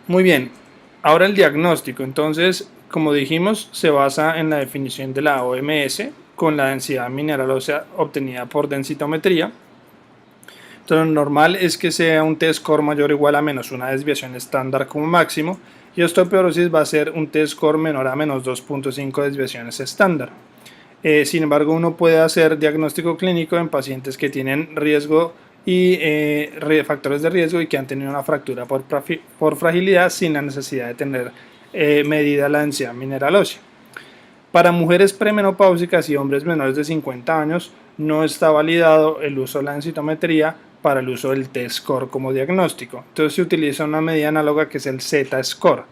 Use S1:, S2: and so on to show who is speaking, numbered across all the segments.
S1: Muy bien, ahora el diagnóstico. Entonces, como dijimos, se basa en la definición de la OMS con la densidad mineral ósea obtenida por densitometría. Entonces, lo normal es que sea un t-score mayor o igual a menos una desviación estándar como máximo, y osteoporosis va a ser un t-score menor a menos 2.5 desviaciones estándar. Sin embargo, uno puede hacer diagnóstico clínico en pacientes que tienen riesgo y factores de riesgo y que han tenido una fractura por fragilidad sin la necesidad de tener medida la densidad mineral ósea. Para mujeres premenopáusicas y hombres menores de 50 años no está validado el uso de la densitometría para el uso del T-score como diagnóstico. Entonces se utiliza una medida análoga que es el Z-score.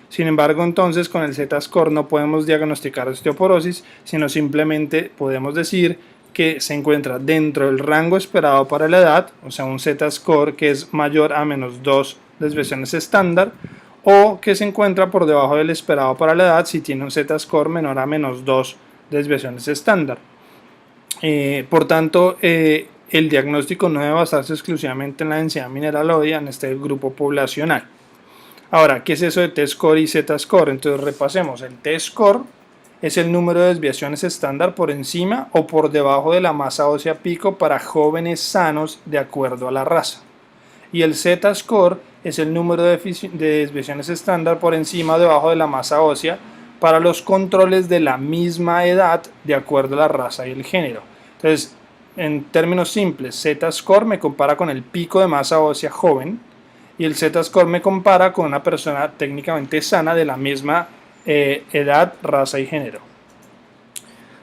S1: Sin embargo, entonces con el Z-score no podemos diagnosticar osteoporosis, sino simplemente podemos decir que se encuentra dentro del rango esperado para la edad, o sea, un Z-score que es mayor a menos 2 desviaciones estándar, o que se encuentra por debajo del esperado para la edad si tiene un Z-score menor a menos 2 desviaciones estándar. Por tanto, el diagnóstico no debe basarse exclusivamente en la densidad mineral ósea en este grupo poblacional. Ahora, ¿qué es eso de T-score y Z-score? Entonces repasemos. El T-score es el número de desviaciones estándar por encima o por debajo de la masa ósea pico para jóvenes sanos de acuerdo a la raza. Y el Z-score es el número de desviaciones estándar por encima o debajo de la masa ósea para los controles de la misma edad de acuerdo a la raza y el género. Entonces, en términos simples, Z-score me compara con el pico de masa ósea joven y el Z-score me compara con una persona técnicamente sana de la misma edad, raza y género.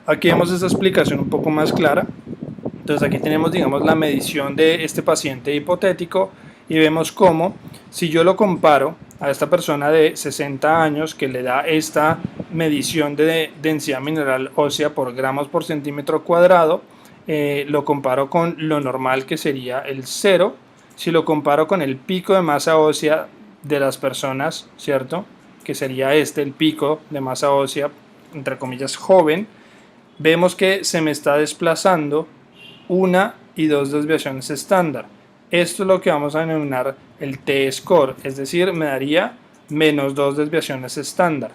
S1: Aquí vemos esta explicación un poco más clara. Entonces aquí tenemos, digamos, la medición de este paciente hipotético y vemos cómo, si yo lo comparo a esta persona de 60 años que le da esta medición de densidad mineral ósea por gramos por centímetro cuadrado, lo comparo con lo normal que sería el 0. Si lo comparo con el pico de masa ósea de las personas, ¿cierto? Que sería el pico de masa ósea, entre comillas, joven, vemos que se me está desplazando una y dos desviaciones estándar. Esto es lo que vamos a denominar el T-score, es decir, me daría menos 2 desviaciones estándar.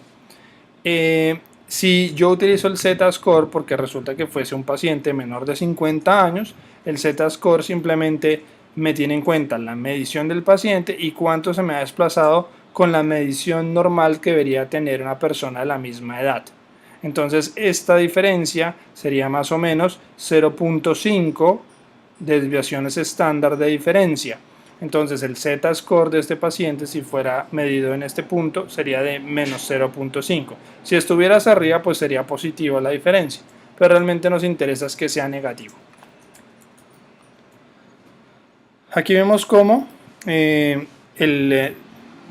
S1: Si yo utilizo el Z-score porque resulta que fuese un paciente menor de 50 años, el Z-score simplemente me tiene en cuenta la medición del paciente y cuánto se me ha desplazado con la medición normal que debería tener una persona de la misma edad. Entonces esta diferencia sería más o menos 0.5 desviaciones estándar de diferencia. Entonces el Z-score de este paciente, si fuera medido en este punto, sería de menos 0.5. Si estuviera hacia arriba, pues sería positiva la diferencia, pero realmente nos interesa es que sea negativo. Aquí vemos cómo el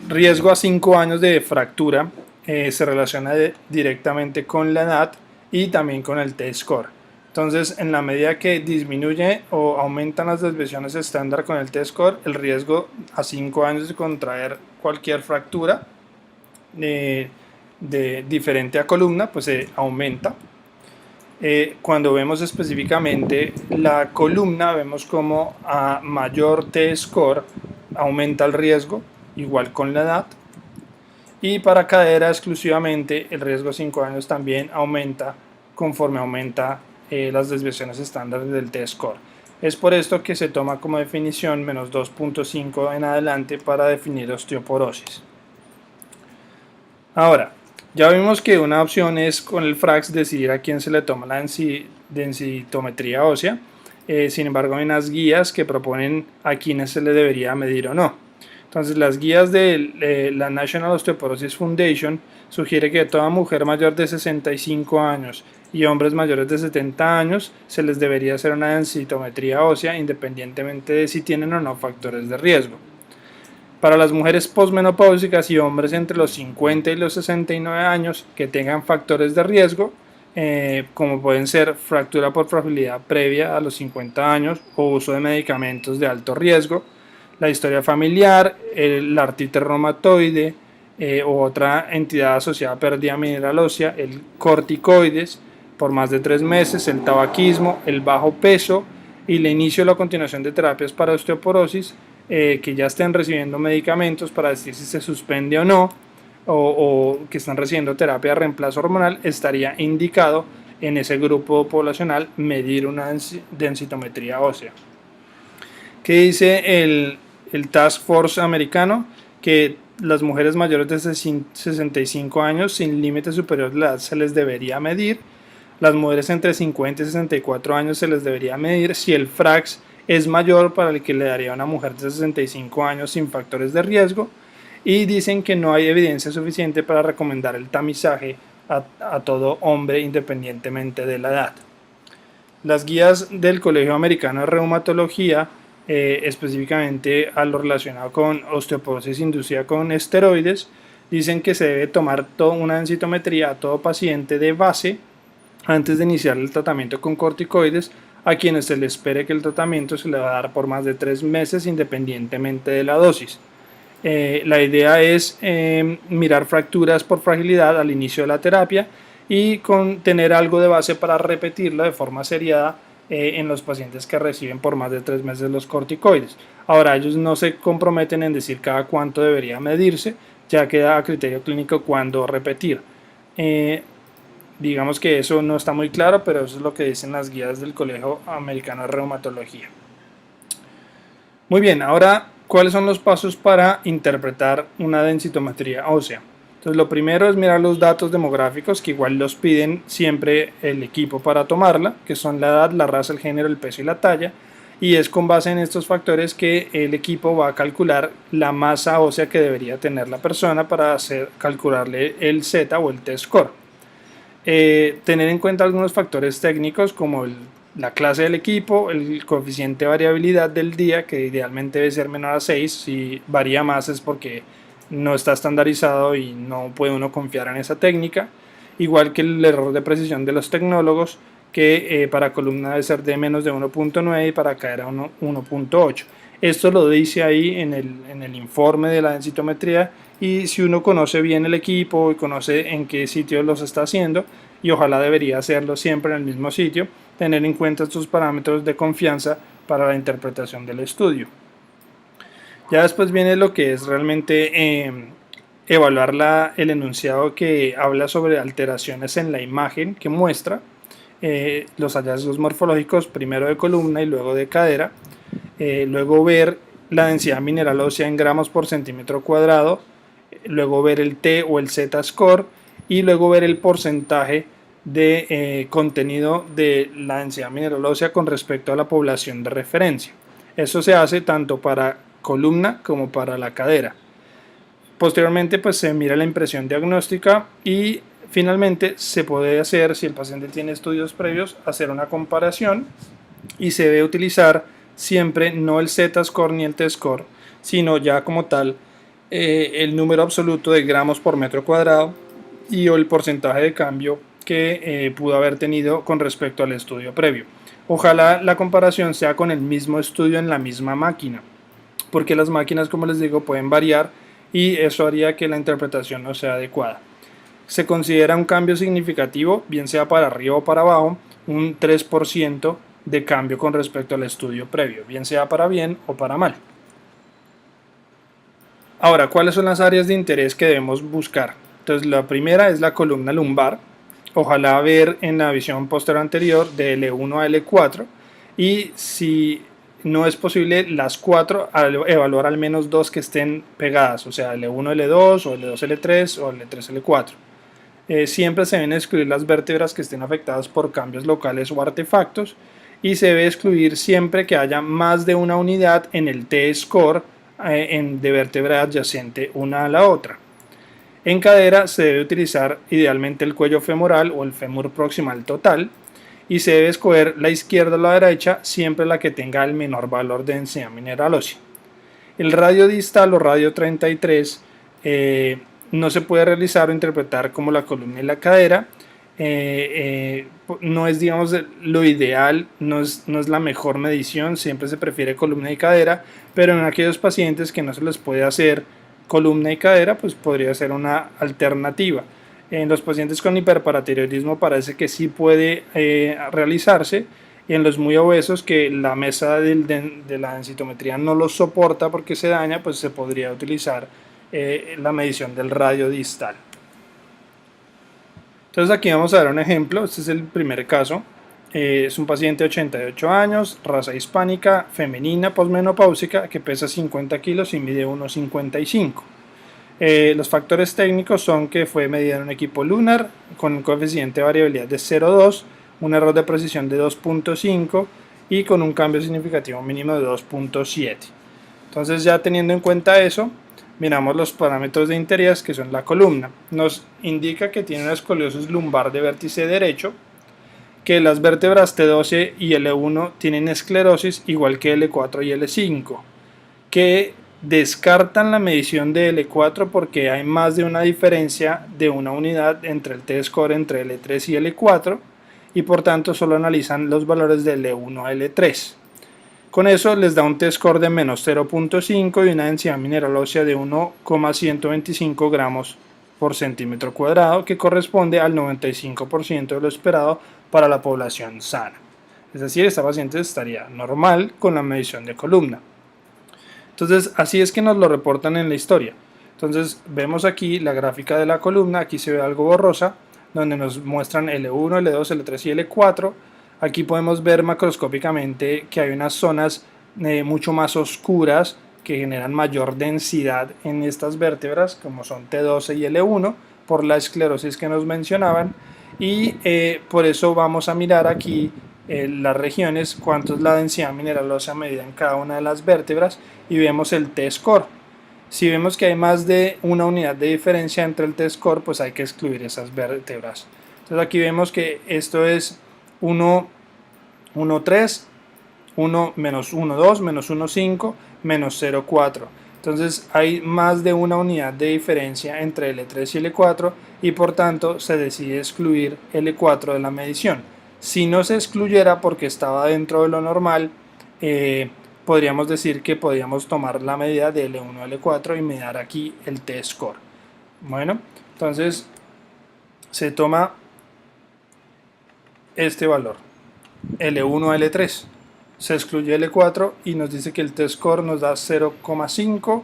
S1: riesgo a 5 años de fractura se relaciona directamente con la edad y también con el T-score. Entonces, en la medida que disminuye o aumentan las desviaciones estándar con el T-score, el riesgo a 5 años de contraer cualquier fractura de diferente a columna, pues se aumenta. Cuando vemos específicamente la columna, vemos como a mayor T-score aumenta el riesgo, igual con la edad. Y para cadera exclusivamente, el riesgo a 5 años también aumenta conforme aumenta las desviaciones estándar del T-score. Es por esto que se toma como definición menos 2.5 en adelante para definir osteoporosis. Ahora, ya vimos que una opción es con el FRAX decidir a quién se le toma la densitometría ósea. Sin embargo, hay unas guías que proponen a quiénes se le debería medir o no. Entonces, las guías de la National Osteoporosis Foundation sugiere que a toda mujer mayor de 65 años y hombres mayores de 70 años se les debería hacer una densitometría ósea independientemente de si tienen o no factores de riesgo. Para las mujeres posmenopáusicas y hombres entre los 50 y los 69 años que tengan factores de riesgo, como pueden ser fractura por fragilidad previa a los 50 años o uso de medicamentos de alto riesgo, la historia familiar, la artritis reumatoide o otra entidad asociada a pérdida mineral ósea, el corticoides por más de 3 meses, el tabaquismo, el bajo peso y el inicio o la continuación de terapias para osteoporosis, que ya estén recibiendo medicamentos para decir si se suspende o no, o que están recibiendo terapia de reemplazo hormonal, estaría indicado en ese grupo poblacional medir una densitometría ósea. ¿Qué dice el Task Force americano? Que las mujeres mayores de 65 años sin límite superior de edad se les debería medir. Las mujeres entre 50 y 64 años se les debería medir si el FRAX es mayor para el que le daría a una mujer de 65 años sin factores de riesgo. Y dicen que no hay evidencia suficiente para recomendar el tamizaje a todo hombre independientemente de la edad. Las guías del Colegio Americano de Reumatología, específicamente a lo relacionado con osteoporosis inducida con esteroides, dicen que se debe tomar una densitometría a todo paciente de base antes de iniciar el tratamiento con corticoides, a quienes se les espere que el tratamiento se le va a dar por más de 3 meses independientemente de la dosis. La idea es mirar fracturas por fragilidad al inicio de la terapia y tener algo de base para repetirlo de forma seriada en los pacientes que reciben por más de 3 meses los corticoides. Ahora, ellos no se comprometen en decir cada cuánto debería medirse, ya queda a criterio clínico cuándo repetir. Digamos que eso no está muy claro, pero eso es lo que dicen las guías del Colegio Americano de Reumatología. Muy bien, ahora, ¿cuáles son los pasos para interpretar una densitometría ósea? Entonces, lo primero es mirar los datos demográficos, que igual los piden siempre el equipo para tomarla, que son la edad, la raza, el género, el peso y la talla, y es con base en estos factores que el equipo va a calcular la masa ósea que debería tener la persona para calcularle el Z o el T-score. Tener en cuenta algunos factores técnicos como la clase del equipo, el coeficiente de variabilidad del día, que idealmente debe ser menor a 6, si varía más es porque no está estandarizado y no puede uno confiar en esa técnica, igual que el error de precisión de los tecnólogos, que para columna debe ser de menos de 1.9 y para cadera 1.8. Esto lo dice ahí en el informe de la densitometría, y si uno conoce bien el equipo y conoce en qué sitio los está haciendo, y ojalá debería hacerlo siempre en el mismo sitio, tener en cuenta estos parámetros de confianza para la interpretación del estudio. Ya después viene lo que es realmente evaluar el enunciado que habla sobre alteraciones en la imagen que muestra los hallazgos morfológicos, primero de columna y luego de cadera. Luego ver la densidad mineral ósea en gramos por centímetro cuadrado, luego ver el T o el Z-score y luego ver el porcentaje de contenido de la densidad mineral ósea con respecto a la población de referencia. Eso se hace tanto para columna como para la cadera. Posteriormente pues se mira la impresión diagnóstica y finalmente se puede hacer, si el paciente tiene estudios previos, hacer una comparación, y se debe utilizar siempre no el Z-score ni el T-score, sino ya como tal el número absoluto de gramos por metro cuadrado y o el porcentaje de cambio que pudo haber tenido con respecto al estudio previo. Ojalá la comparación sea con el mismo estudio en la misma máquina, porque las máquinas, como les digo, pueden variar y eso haría que la interpretación no sea adecuada. Se considera un cambio significativo, bien sea para arriba o para abajo, un 3% de cambio con respecto al estudio previo, bien sea para bien o para mal. Ahora, ¿cuáles son las áreas de interés que debemos buscar? Entonces, la primera es la columna lumbar. Ojalá ver en la visión posterior anterior de L1 a L4, y si no es posible las 4, evaluar al menos 2 que estén pegadas, o sea, L1, L2 o L2, L3 o L3, L4. Siempre se deben excluir las vértebras que estén afectadas por cambios locales o artefactos, y se debe excluir siempre que haya más de una unidad en el T-score de vértebra adyacente una a la otra. En cadera se debe utilizar idealmente el cuello femoral o el fémur proximal total, y se debe escoger la izquierda o la derecha, siempre la que tenga el menor valor de densidad mineral ósea. El radio distal o radio 33 no se puede realizar o interpretar como la columna y la cadera. No es, digamos, lo ideal, no es la mejor medición, siempre se prefiere columna y cadera, pero en aquellos pacientes que no se les puede hacer columna y cadera, pues podría ser una alternativa. En los pacientes con hiperparatiroidismo parece que sí puede realizarse, y en los muy obesos que la mesa de la densitometría no los soporta porque se daña, pues se podría utilizar la medición del radio distal. Entonces aquí vamos a dar un ejemplo. Este es el primer caso. Es un paciente de 88 años, raza hispánica, femenina, posmenopáusica, que pesa 50 kilos y mide 1,55. Los factores técnicos son que fue medida en un equipo lunar con un coeficiente de variabilidad de 0,2, un error de precisión de 2,5 y con un cambio significativo mínimo de 2,7. Entonces, ya teniendo en cuenta eso, miramos los parámetros de interés, que son la columna. Nos indica que tiene una escoliosis lumbar de vértice derecho, que las vértebras T12 y L1 tienen esclerosis igual que L4 y L5, que descartan la medición de L4 porque hay más de una diferencia de una unidad entre el T-score entre L3 y L4 y por tanto solo analizan los valores de L1 a L3. Con eso les da un T-score de menos 0,5 y una densidad mineral ósea de 1,125 gramos por centímetro cuadrado, que corresponde al 95% de lo esperado para la población sana. Es decir, esta paciente estaría normal con la medición de columna. Entonces, así es que nos lo reportan en la historia. Entonces, vemos aquí la gráfica de la columna, aquí se ve algo borrosa, donde nos muestran L1, L2, L3 y L4. Aquí podemos ver macroscópicamente que hay unas zonas mucho más oscuras que generan mayor densidad en estas vértebras, como son T12 y L1, por la esclerosis que nos mencionaban, y por eso vamos a mirar aquí las regiones, cuánto es la densidad mineral ósea medida en cada una de las vértebras, y vemos el T-score. Si vemos que hay más de una unidad de diferencia entre el T-score, pues hay que excluir esas vértebras. Entonces aquí vemos que esto es 1, 1, 3, 1, menos 1, 2, menos 1, 5, menos 0, 4. Entonces hay más de una unidad de diferencia entre L3 y L4 y por tanto se decide excluir L4 de la medición. Si no se excluyera porque estaba dentro de lo normal, podríamos decir que podríamos tomar la medida de L1 a L4 y mirar aquí el T-score. Bueno, entonces se toma este valor, L1 a L3. Se excluye L4 y nos dice que el T-score nos da 0,5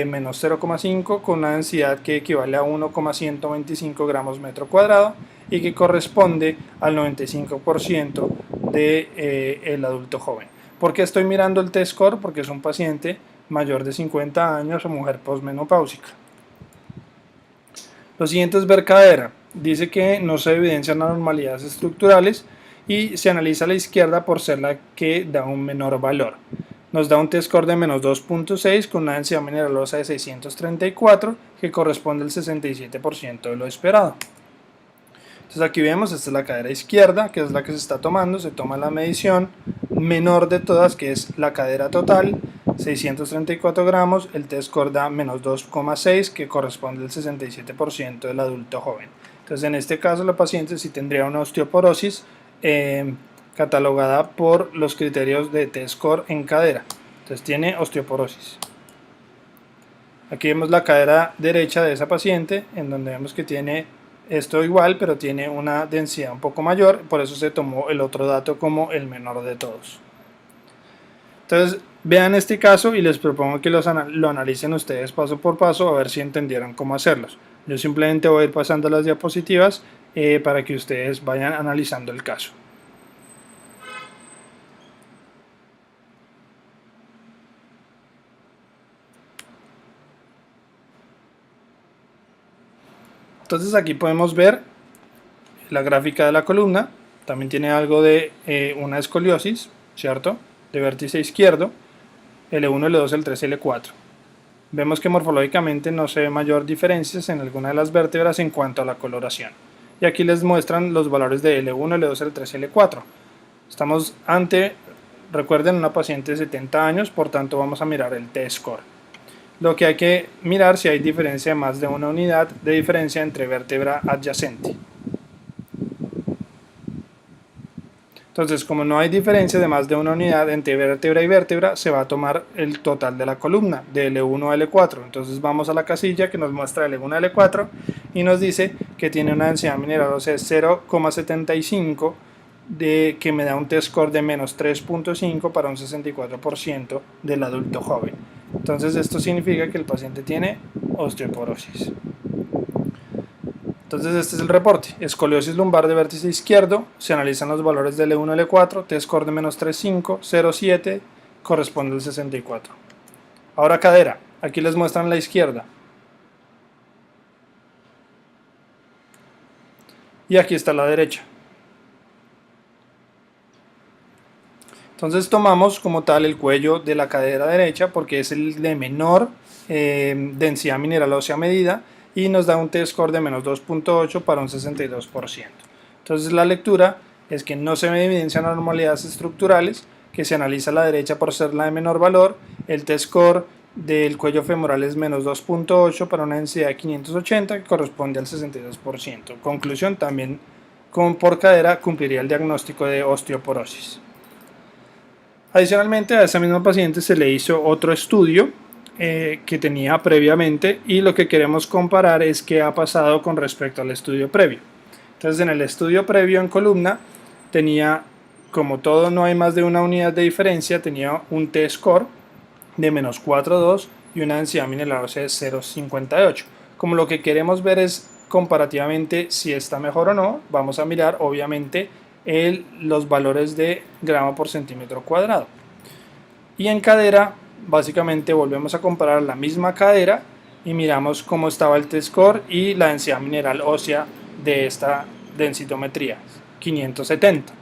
S1: menos 0,5 con una densidad que equivale a 1,125 gramos metro cuadrado y que corresponde al 95% del adulto joven. ¿Por qué estoy mirando el T-score? Porque es un paciente mayor de 50 años o mujer posmenopáusica. Lo siguiente es ver cadera. Dice que no se evidencian anormalidades estructurales y se analiza a la izquierda por ser la que da un menor valor. Nos da un T-score de menos 2,6 con una densidad mineral ósea de 634 que corresponde al 67% de lo esperado. Entonces aquí vemos, esta es la cadera izquierda, que es la que se está tomando, se toma la medición menor de todas, que es la cadera total, 634 gramos, el T-score da menos 2,6 que corresponde al 67% del adulto joven. Entonces en este caso la paciente sí tendría una osteoporosis catalogada por los criterios de T-score en cadera. Entonces tiene osteoporosis. Aquí vemos la cadera derecha de esa paciente, en donde vemos que tiene esto igual, pero tiene una densidad un poco mayor, por eso se tomó el otro dato como el menor de todos. Entonces vean este caso y les propongo que lo analicen ustedes paso por paso a ver si entendieron cómo hacerlos. Yo simplemente voy a ir pasando las diapositivas para que ustedes vayan analizando el caso. Entonces aquí podemos ver la gráfica de la columna, también tiene algo de una escoliosis, ¿cierto? De vértice izquierdo, L1, L2, L3, L4. Vemos que morfológicamente no se ve mayor diferencias en alguna de las vértebras en cuanto a la coloración. Y aquí les muestran los valores de L1, L2, L3, L4. Estamos ante, recuerden, una paciente de 70 años, por tanto vamos a mirar el T-score. Lo que hay que mirar si hay diferencia de más de una unidad de diferencia entre vértebra adyacente. Entonces, como no hay diferencia de más de una unidad entre vértebra y vértebra, se va a tomar el total de la columna, de L1 a L4. Entonces vamos a la casilla que nos muestra L1 a L4 y nos dice que tiene una densidad mineral ósea de 0,75 que me da un T-score de menos 3.5 para un 64% del adulto joven. Entonces esto significa que el paciente tiene osteoporosis. Entonces este es el reporte: escoliosis lumbar de vértice izquierdo, se analizan los valores de L1 y L4, T-score de menos 3.5, 0.7, corresponde al 64. Ahora cadera, aquí les muestran la izquierda. Y aquí está la derecha. Entonces tomamos como tal el cuello de la cadera derecha porque es el de menor densidad mineral ósea medida y nos da un T-score de menos 2.8 para un 62%. Entonces la lectura es que no se evidencian anormalidades estructurales, que se analiza la derecha por ser la de menor valor, el T-score del cuello femoral es menos 2.8 para una densidad de 580 que corresponde al 62%. Conclusión: también por cadera cumpliría el diagnóstico de osteoporosis. Adicionalmente, a esa misma paciente se le hizo otro estudio que tenía previamente, y lo que queremos comparar es qué ha pasado con respecto al estudio previo. Entonces, en el estudio previo en columna tenía, como todo no hay más de una unidad de diferencia, tenía un T-score de menos 4.2 y una densidad mineral ósea de 0.58. Como lo que queremos ver es comparativamente si está mejor o no, vamos a mirar obviamente los valores de gramo por centímetro cuadrado. Y en cadera, básicamente volvemos a comparar la misma cadera y miramos cómo estaba el T-score y la densidad mineral ósea de esta densitometría, 570.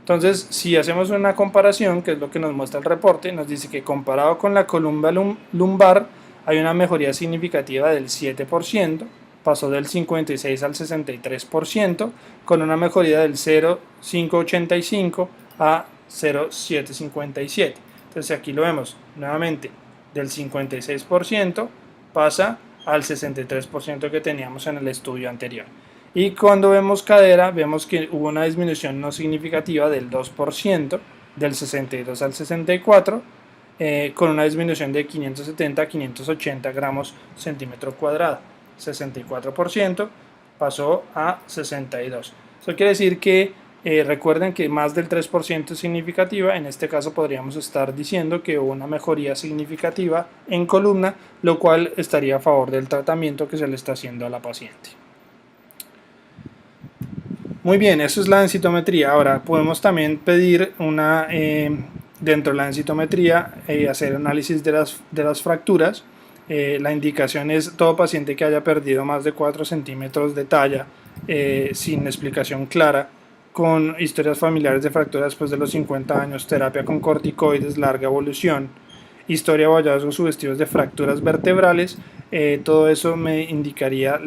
S1: Entonces, si hacemos una comparación, que es lo que nos muestra el reporte, nos dice que comparado con la columna lumbar hay una mejoría significativa del 7%, pasó del 56 al 63%, con una mejoría del 0.585 a 0.757. Entonces aquí lo vemos nuevamente, del 56% pasa al 63% que teníamos en el estudio anterior. Y cuando vemos cadera, vemos que hubo una disminución no significativa del 2%, del 62 al 64, con una disminución de 570 a 580 gramos centímetro cuadrado. 64% pasó a 62. Eso quiere decir que recuerden que más del 3% es significativa. En este caso podríamos estar diciendo que hubo una mejoría significativa en columna, lo cual estaría a favor del tratamiento que se le está haciendo a la paciente. Muy bien, eso es la densitometría. Ahora podemos también pedir dentro de la densitometría hacer análisis de las fracturas. La indicación es todo paciente que haya perdido más de 4 centímetros de talla sin explicación clara, con historias familiares de fracturas después de los 50 años, terapia con corticoides, larga evolución, historia o hallazgos sugestivos de fracturas vertebrales. Todo eso me indicaría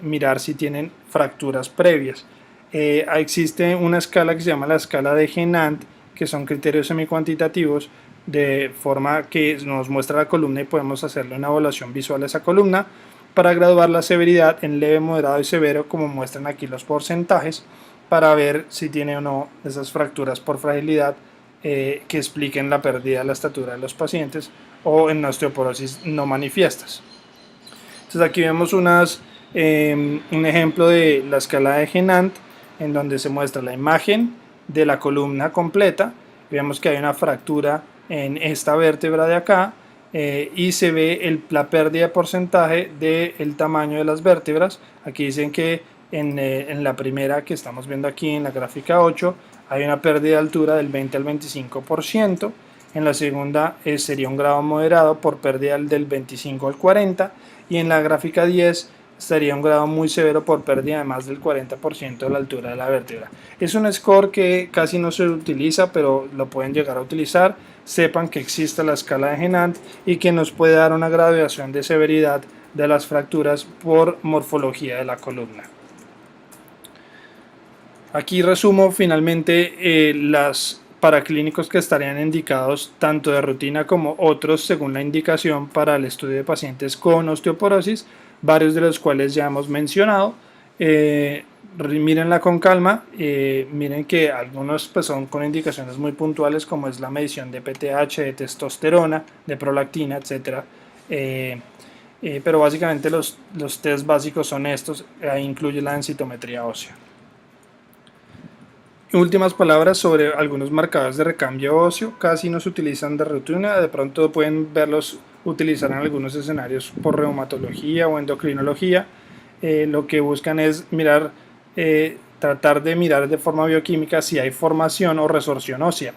S1: mirar si tienen fracturas previas. Existe una escala que se llama la escala de Genant, que son criterios semicuantitativos, de forma que nos muestra la columna y podemos hacerle una evaluación visual a esa columna para graduar la severidad en leve, moderado y severo, como muestran aquí los porcentajes, para ver si tiene o no esas fracturas por fragilidad que expliquen la pérdida de la estatura de los pacientes o en osteoporosis no manifiestas. Entonces aquí vemos un ejemplo de la escala de Genant, en donde se muestra la imagen de la columna completa. Vemos que hay una fractura en esta vértebra de acá y se ve la pérdida de porcentaje del tamaño de las vértebras. Aquí dicen que en la primera que estamos viendo aquí en la gráfica 8 hay una pérdida de altura del 20 al 25%. En la segunda sería un grado moderado por pérdida del 25 al 40%, y en la gráfica 10 estaría un grado muy severo por pérdida de más del 40% de la altura de la vértebra. Es un score que casi no se utiliza, pero lo pueden llegar a utilizar. Sepan que existe la escala de Genant y que nos puede dar una graduación de severidad de las fracturas por morfología de la columna. Aquí resumo finalmente las paraclínicos que estarían indicados tanto de rutina como otros según la indicación para el estudio de pacientes con osteoporosis, varios de los cuales ya hemos mencionado. Mírenla con calma, miren que algunos pues, son con indicaciones muy puntuales, como es la medición de PTH, de testosterona, de prolactina, etc. Pero básicamente los test básicos son estos, ahí incluye la densitometría ósea. Últimas palabras sobre algunos marcadores de recambio óseo. Casi no se utilizan de rutina, de pronto pueden verlos utilizar en algunos escenarios por reumatología o endocrinología. Lo que buscan es mirar, tratar de mirar de forma bioquímica si hay formación o resorción ósea.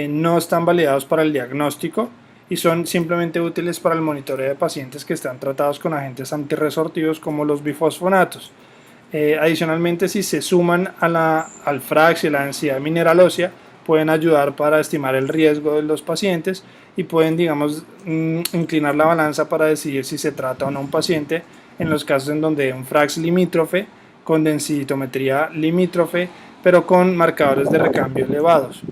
S1: No están validados para el diagnóstico y son simplemente útiles para el monitoreo de pacientes que están tratados con agentes antirresortivos como los bifosfonatos. Adicionalmente, si se suman al FRAX y la densidad mineral ósea, pueden ayudar para estimar el riesgo de los pacientes y pueden, digamos, inclinar la balanza para decidir si se trata o no un paciente en los casos en donde un FRAX limítrofe, con densitometría limítrofe, pero con marcadores de recambio elevados.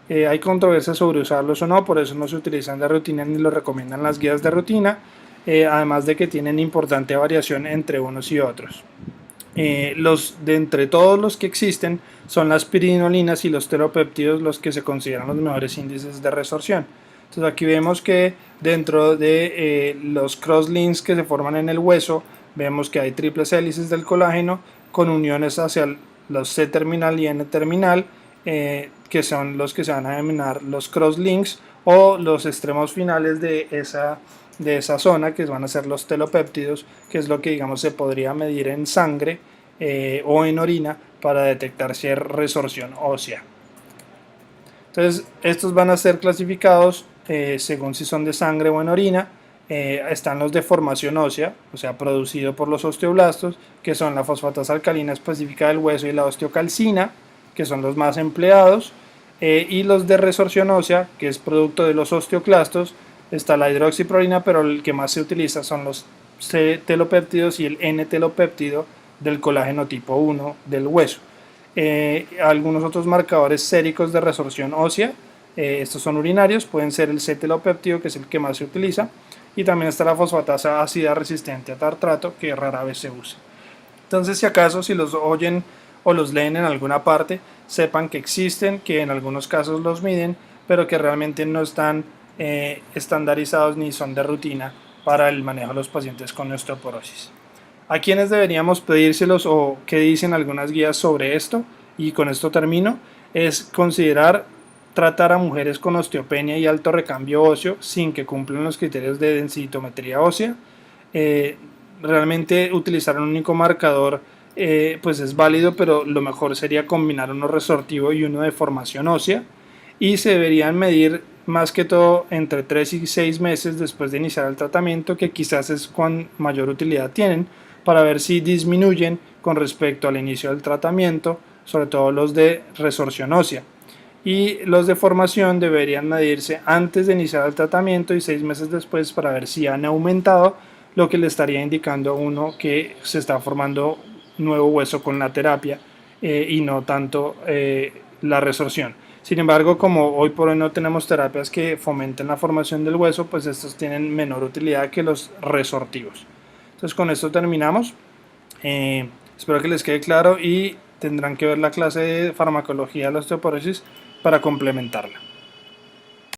S1: Hay controversia sobre usarlos o no, por eso no se utilizan de rutina ni lo recomiendan las guías de rutina, además de que tienen importante variación entre unos y otros. De entre todos los que existen son las piridinolinas y los teropéptidos los que se consideran los mejores índices de resorción. Entonces aquí vemos que dentro de los crosslinks que se forman en el hueso, vemos que hay triples hélices del colágeno con uniones hacia los C-terminal y N-terminal, que son los que se van a denominar los crosslinks o los extremos finales de esa zona, que van a ser los telopéptidos, que es lo que, digamos, se podría medir en sangre o en orina para detectar si hay resorción ósea. Entonces, estos van a ser clasificados según si son de sangre o en orina. Están los de formación ósea, o sea, producido por los osteoblastos, que son la fosfatasa alcalina específica del hueso y la osteocalcina, que son los más empleados, y los de resorción ósea, que es producto de los osteoclastos. Está la hidroxiprolina, pero el que más se utiliza son los C-telopéptidos y el N-telopéptido del colágeno tipo 1 del hueso. Algunos otros marcadores séricos de resorción ósea, estos son urinarios, pueden ser el C-telopéptido, que es el que más se utiliza, y también está la fosfatasa ácida resistente a tartrato, que rara vez se usa. Entonces, si acaso, si los oyen o los leen en alguna parte, sepan que existen, que en algunos casos los miden, pero que realmente no están estandarizados ni son de rutina para el manejo de los pacientes con osteoporosis. ¿A quiénes deberíamos pedírselos o qué dicen algunas guías sobre esto? Y con esto termino. Es considerar tratar a mujeres con osteopenia y alto recambio óseo sin que cumplan los criterios de densitometría ósea. Realmente utilizar un único marcador pues es válido, pero lo mejor sería combinar uno resortivo y uno de formación ósea, y se deberían medir más que todo entre 3 y 6 meses después de iniciar el tratamiento, que quizás es cuando mayor utilidad tienen, para ver si disminuyen con respecto al inicio del tratamiento, sobre todo los de resorción ósea. Y los de formación deberían medirse antes de iniciar el tratamiento y 6 meses después para ver si han aumentado, lo que le estaría indicando a uno que se está formando nuevo hueso con la terapia y no tanto la resorción. Sin embargo, como hoy por hoy no tenemos terapias que fomenten la formación del hueso, pues estos tienen menor utilidad que los resortivos. Entonces con esto terminamos. Espero que les quede claro y tendrán que ver la clase de farmacología de la osteoporosis para complementarla.